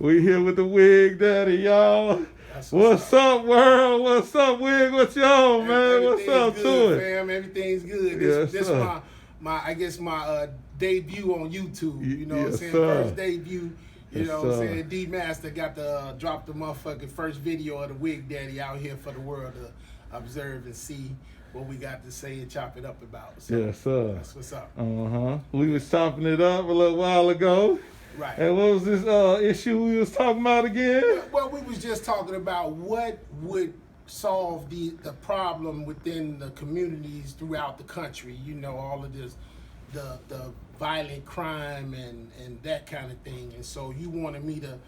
We here with the Wig Daddy, y'all. What's up, world? What's up, Wig? What's y'all, man? What's up to it? Fam, everything's good. This my debut on YouTube. You know what I'm saying? First debut. You know what I'm saying? D-Master got to drop the motherfucking first video of the Wig Daddy out here for the world to observe and see what we got to say and chop it up about. So yes, sir. That's what's up. We was chopping it up a little while ago. Right. And what was this issue we was talking about again? Well, we was just talking about what would solve the problem within the communities throughout the country. You know, all of this, the violent crime and that kind of thing. And so you wanted me to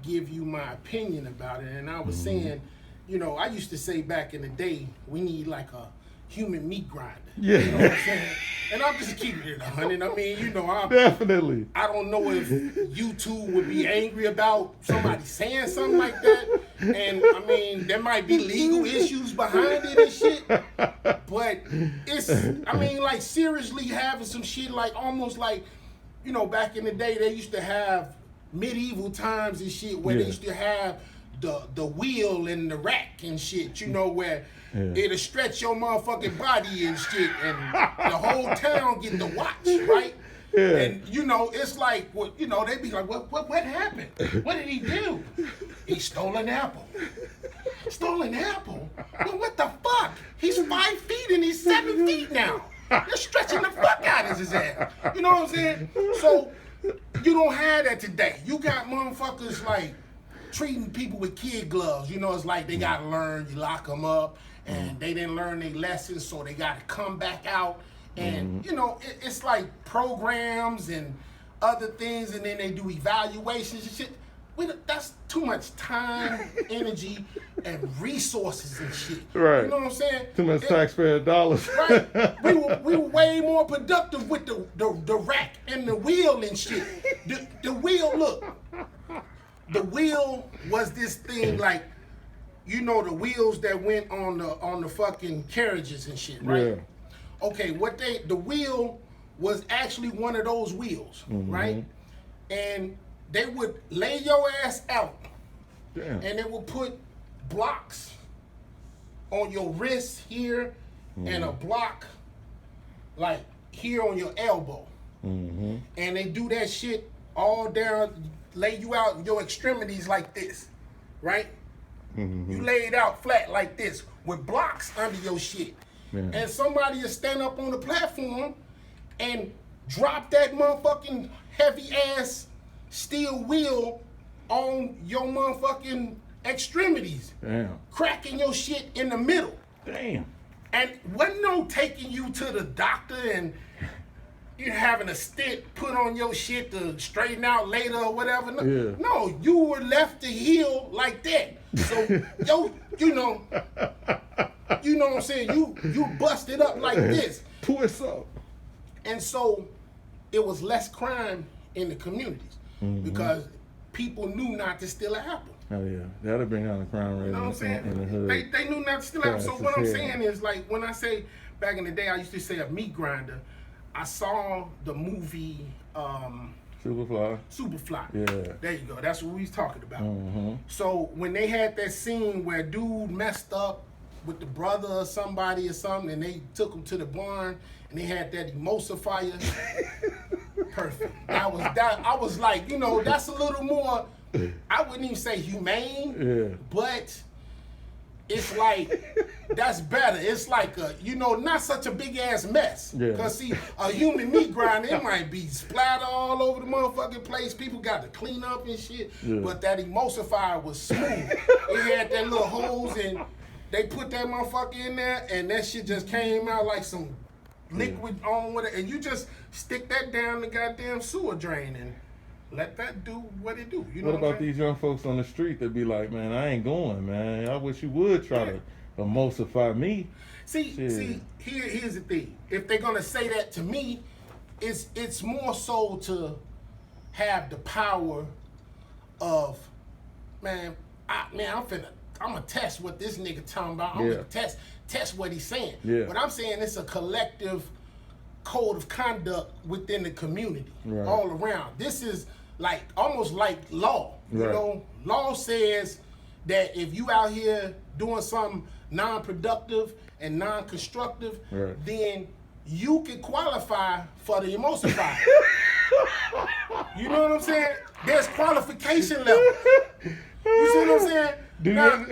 give you my opinion about it. And I was saying, you know, I used to say back in the day, we need like a human meat grinder. Yeah. You know what I'm saying? And I'm just keeping it 100. I mean, you know, definitely. I don't know if YouTube would be angry about somebody saying something like that. And I mean, there might be legal issues behind it and shit. But it's, I mean, like seriously having some shit like almost like, you know, back in the day, they used to have medieval times and shit where they used to have the wheel and the rack and shit, you know, where it'll stretch your motherfucking body and shit, and the whole town getting to watch, right? Yeah. And you know, it's like, well, you know, they be like, what happened? What did he do? He stole an apple. Stole an apple? Well, what the fuck? He's 5 feet and he's 7 feet now. They're stretching the fuck out of his ass. You know what I'm saying? So you don't have that today. You got motherfuckers like treating people with kid gloves. You know, it's like they gotta learn, you lock them up, and they didn't learn their lessons, so they gotta come back out. And, you know, it's like programs and other things, and then they do evaluations and shit. That's too much time, energy, and resources and shit. Right. You know what I'm saying? Too much taxpayer dollars. Right. We were way more productive with the rack and the wheel and shit. The wheel, look. The wheel was this thing like, you know, the wheels that went on the fucking carriages and shit, right? Yeah. Okay, the wheel was actually one of those wheels, right? And they would lay your ass out, and they would put blocks on your wrist here, and a block like here on your elbow, and they do that shit all down. Lay you out your extremities like this, right? You lay it out flat like this with blocks under your shit. And somebody will stand up on the platform and drop that motherfucking heavy ass steel wheel on your motherfucking extremities. Damn. Cracking your shit in the middle. Damn. And wasn't no taking you to the doctor and you having a stick put on your shit to straighten out later or whatever. No, you were left to heal like that. So you know what I'm saying? You busted up like this. Twist up. And so it was less crime in the communities because people knew not to steal an apple. Oh yeah, that'll bring down the crime rate. You know what I'm saying? In the hood. They knew not to steal an apple. So what I'm saying is, like, when I say back in the day, I used to say a meat grinder. I saw the movie Superfly. Yeah. There you go. That's what we was talking about. So when they had that scene where dude messed up with the brother or somebody or something, and they took him to the barn and they had that emulsifier. Perfect. I was like, you know, that's a little more, I wouldn't even say humane, but it's like, that's better. It's like a, you know, not such a big ass mess. Because see, a human meat grinder, it might be splattered all over the motherfucking place. People got to clean up and shit. But that emulsifier was smooth. It had that little hose, and they put that motherfucker in there, and that shit just came out like some liquid on with it. And you just stick that down the goddamn sewer drain and let that do what it do. You know what about these young folks on the street that be like, man, I ain't going, man. I wish you would try to emulsify me. See, here's the thing. If they're gonna say that to me, it's more so to have the power of, I'm gonna test what this nigga talking about. I'm gonna test what he's saying. But I'm saying it's a collective code of conduct within the community all around. This is like almost like law. You know, law says that if you out here doing something non-productive and non-constructive, then you can qualify for the emulsifier. You know what I'm saying? There's qualification level. You see what I'm saying? Now,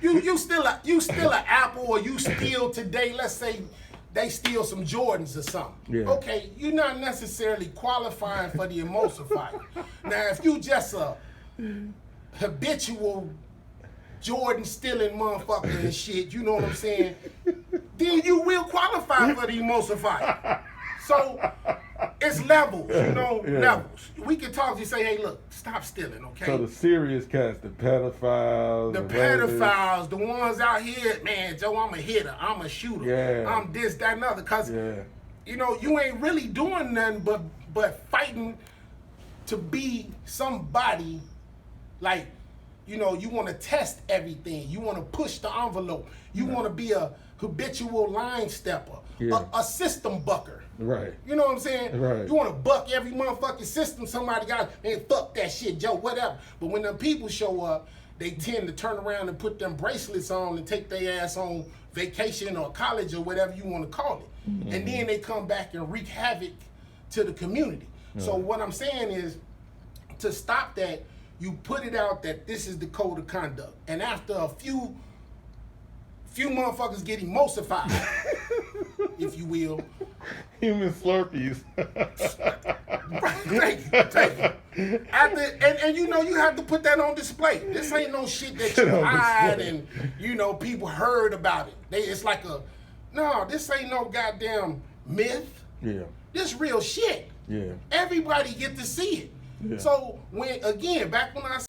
you still an Apple, or you steal today, let's say they steal some Jordans or something. Okay, you're not necessarily qualifying for the emulsifier. Now, if you just a habitual Jordan stealing motherfucker and shit, you know what I'm saying? Then you will qualify for the emulsifier. So it's levels, you know, levels. We can talk to you, say, hey, look, stop stealing, okay? So the serious cats, the pedophiles, the ones out here, man, Joe, I'm a hitter, I'm a shooter, I'm this, that, and other. Cause you know, you ain't really doing nothing but fighting to be somebody. Like, you know, you want to test everything. You want to push the envelope. You want to be a habitual line stepper, a system bucker. Right. You know what I'm saying? Right. You want to buck every motherfucking system somebody got, man, fuck that shit, Joe, whatever. But when them people show up, they tend to turn around and put them bracelets on and take their ass on vacation or college or whatever you want to call it. And then they come back and wreak havoc to the community. So what I'm saying is, to stop that, you put it out that this is the code of conduct. And after a few motherfuckers get emulsified, if you will. Human Slurpees. Thank you. And you know, you have to put that on display. This ain't no shit that you hide and, you know, people heard about it. It's like this ain't no goddamn myth. Yeah. This real shit. Yeah. Everybody get to see it. Yeah. So back when I